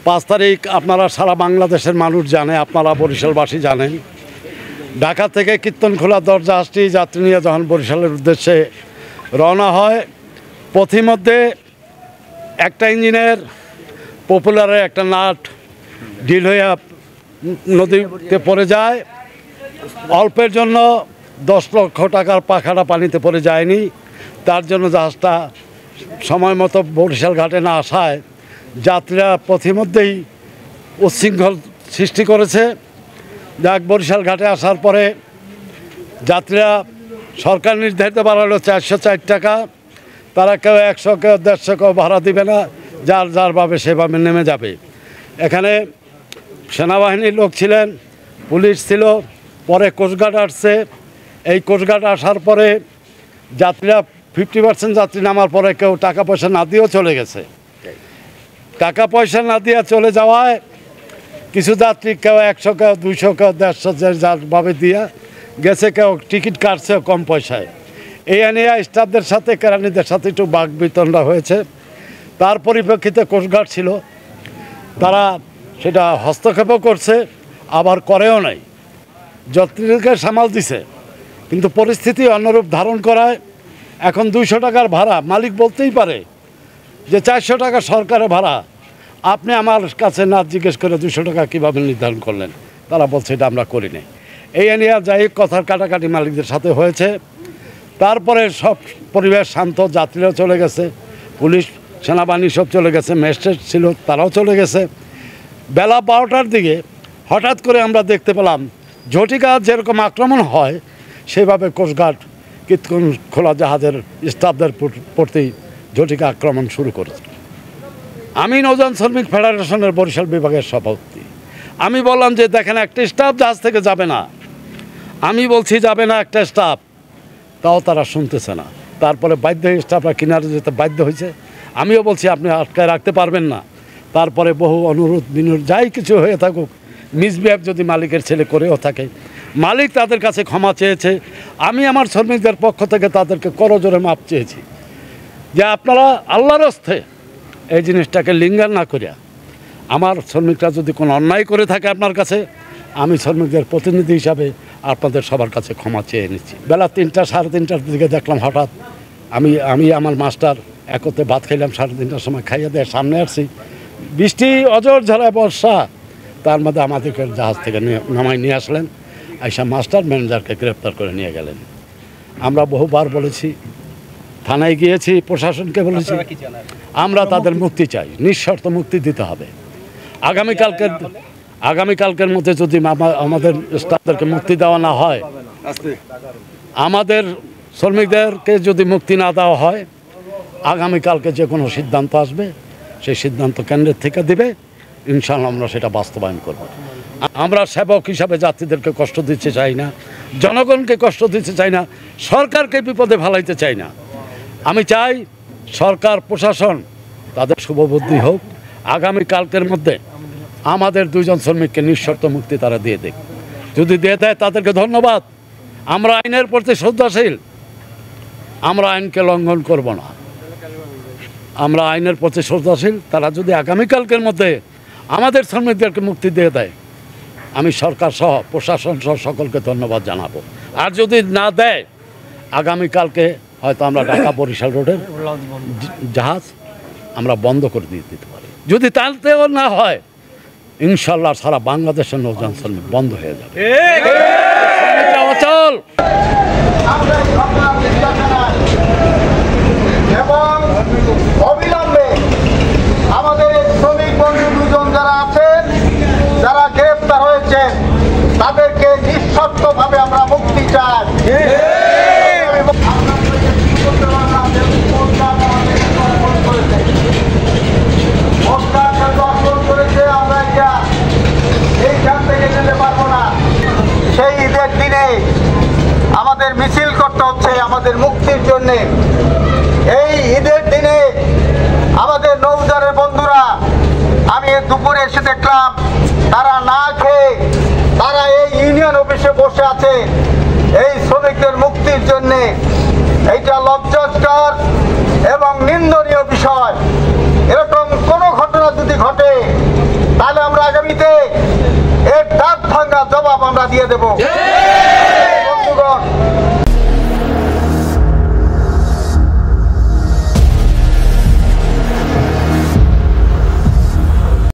5 তারিখ আপনারা সারা বাংলাদেশের মানুষ জানে, আপনারা বরিশালবাসী জানেন, ঢাকা থেকে কীর্তনখোলা জাহাজটি যাত্রী নিয়ে যখন বরিশালের উদ্দেশ্যে রওনা হয়, পথিমধ্যে একটা ইঞ্জিনের পপুলারের একটা নাট ঢিল হয়ে নদীতে পড়ে যায়। অল্পের জন্য 10 লক্ষ টাকার পাখাটা পানিতে পড়ে যায়নি। তার জন্য জাহাজটা সময় মতো বরিশাল ঘাটে না আসায় যাত্রীরা পথিমধ্যেই উচ্ছৃঙ্খল সৃষ্টি করেছে। যাক, বরিশাল ঘাটে আসার পরে যাত্রীরা সরকার নির্ধারিত ভাড়া হলো 404 টাকা। তারা কেউ 100, কেউ 150, কেউ ভাড়া দিবে না, যার যার ভাবে সেভাবে নেমে যাবে। এখানে সেনাবাহিনীর লোক ছিলেন, পুলিশ ছিল, পরে কোস্টগার্ড আসছে। এই কোস্টগার্ড আসার পরে যাত্রীরা 50% যাত্রী নামার পরে কেউ টাকা পয়সা না দিয়েও চলে গেছে। টাকা পয়সা না দিয়ে চলে যাওয়ায় কিছু যাত্রী কেউ 100, কেউ 200, কেউ 150 যারভাবে দিয়ে গেছে, কেউ টিকিট কাটছে কম পয়সায়। এই নিয়ে স্টাফদের সাথে কেরানিদের সাথে একটু বাকবিতণ্ডা হয়েছে। তার পরিপ্রেক্ষিতে কোস্টগার্ড ছিল, তারা সেটা হস্তক্ষেপও করছে, আবার করেও নাই, যাত্রীদেরকে সামাল দিছে। কিন্তু পরিস্থিতি অন্যরূপ ধারণ করায় এখন 200 টাকার ভাড়া মালিক বলতেই পারে যে 400 টাকা সরকারের ভাড়া, আপনি আমার কাছে না জিজ্ঞেস করে 200 টাকা কীভাবে নির্ধারণ করলেন? তারা বলছে এটা আমরা করি নাই। এই নিয়ে যাই কথার কাটাকাটি মালিকদের সাথে হয়েছে। তারপরে সব পরিবেশ শান্ত, যাত্রীরাও চলে গেছে, পুলিশ সেনাবাহিনী সব চলে গেছে, ম্যাজিস্ট্রেট ছিল তারাও চলে গেছে। বেলা 12টার দিকে হঠাৎ করে আমরা দেখতে পেলাম ঝটিকা যেরকম আক্রমণ হয় সেভাবে কোস্টগার্ড কীর্তনখোলা জাহাজের স্টাফদের প্রতি ঝটিকা আক্রমণ শুরু করেছে। আমি নৌযান শ্রমিক ফেডারেশনের বরিশাল বিভাগের সভাপতি। আমি বললাম যে দেখেন, একটা স্টাফ জাহাজ থেকে যাবে না। আমি বলছি যাবে না একটা স্টাফ, তাও তারা শুনতেছে না। তারপরে বাধ্য হয়ে স্টাফরা কিনারে যেতে বাধ্য হয়েছে। আমিও বলছি আপনি আটকায় রাখতে পারবেন না। তারপরে বহু অনুরোধ বিনোদ যাই কিছু হয়ে থাকুক, মিসবিহেভ যদি মালিকের ছেলে করেও থাকে, মালিক তাদের কাছে ক্ষমা চেয়েছে। আমি আমার শ্রমিকদের পক্ষ থেকে তাদেরকে করজোরে মাপ চেয়েছি যে আপনারা আল্লাহর হস্তে এই জিনিসটাকে লিঙ্গার না করিয়া, আমার শ্রমিকরা যদি কোনো অন্যায় করে থাকে আপনার কাছে, আমি শ্রমিকদের প্রতিনিধি হিসাবে আপনাদের সবার কাছে ক্ষমা চেয়ে নিচ্ছি। বেলা 3টা, 3:30টার দিকে দেখলাম হঠাৎ আমি আমার মাস্টার একত্রে ভাত খাইলাম, 3:30টার সময় খাইয়ে দিয়ে সামনে আসছি, বৃষ্টি অজর ঝরায় বর্ষা। তার মধ্যে আমাদেরকে জাহাজ থেকে নামাই নিয়ে আসলেন, আইসা মাস্টার ম্যানেজারকে গ্রেপ্তার করে নিয়ে গেলেন। আমরা বহুবার বলেছি, থানায় গিয়েছি, প্রশাসনকে বলেছি, আমরা তাদের মুক্তি চাই, নিঃশর্ত মুক্তি দিতে হবে। আগামীকালকের মধ্যে যদি আমাদের স্টাফদেরকে মুক্তি দেওয়া না হয়, আমাদের শ্রমিকদেরকে যদি মুক্তি না দেওয়া হয়, আগামীকালকে যে কোনো সিদ্ধান্ত আসবে, সেই সিদ্ধান্ত কেন্দ্রের থেকে দিবে, ইনশাআল্লাহ আমরা সেটা বাস্তবায়ন করব। আমরা সেবক হিসাবে যাত্রীদেরকে কষ্ট দিতে চাই না, জনগণকে কষ্ট দিতে চাই না, সরকারকে বিপদে ফেলাইতে চাই না। আমি চাই সরকার প্রশাসন তাদের শুভবুদ্ধি হোক, আগামীকালকের মধ্যে আমাদের 2 জন শ্রমিককে নিঃশর্ত মুক্তি তারা দিয়ে দেয়। যদি দিয়ে দেয় তাদেরকে ধন্যবাদ। আমরা আইনের প্রতি শ্রদ্ধাশীল, আমরা আইনকে লঙ্ঘন করব না, আমরা আইনের প্রতি শ্রদ্ধাশীল। তারা যদি আগামীকালকের মধ্যে আমাদের শ্রমিকদেরকে মুক্তি দিয়ে দেয়, আমি সরকার সহ প্রশাসন সহ সকলকে ধন্যবাদ জানাবো। আর যদি না দেয়, আগামীকালকে হয়তো আমরা ঢাকা বরিশাল রোডের জাহাজ আমরা বন্ধ করে দিতে পারি। যদি তাতেও না হয়, ইনশাল্লাহ সারা বাংলাদেশের নৌযান শ্রমিক বন্ধ হয়ে যাবে। অচল এবং অবিলম্বে আমাদের শ্রমিক বন্ধু 2 জন যারা আছেন, যারা গ্রেফতার হয়েছেন, তাদেরকে নিঃশর্তভাবে আমরা মুক্তি চাই। সেই ঈদের দিনে আমাদের মিছিল করতে হচ্ছে আমাদের মুক্তির জন্যে। এই ঈদের দিনে আমাদের নৌযানের বন্ধুরা, আমি দুপুরে এসে দেখলাম তারা না খেয়ে তারা এই ইউনিয়ন অফিসে বসে আছে এই শ্রমিকদের মুক্তির জন্যে। এইটা লজ্জাস্কর এবং নিন্দনীয় বিষয়। এরকম কোনো ঘটনা ঘটনা যদি ঘটে তাহলে আমরা আগামীতে এর দাঁত ভাঙা জবাব আমরা দিয়ে দেব। বন্ধুগণ,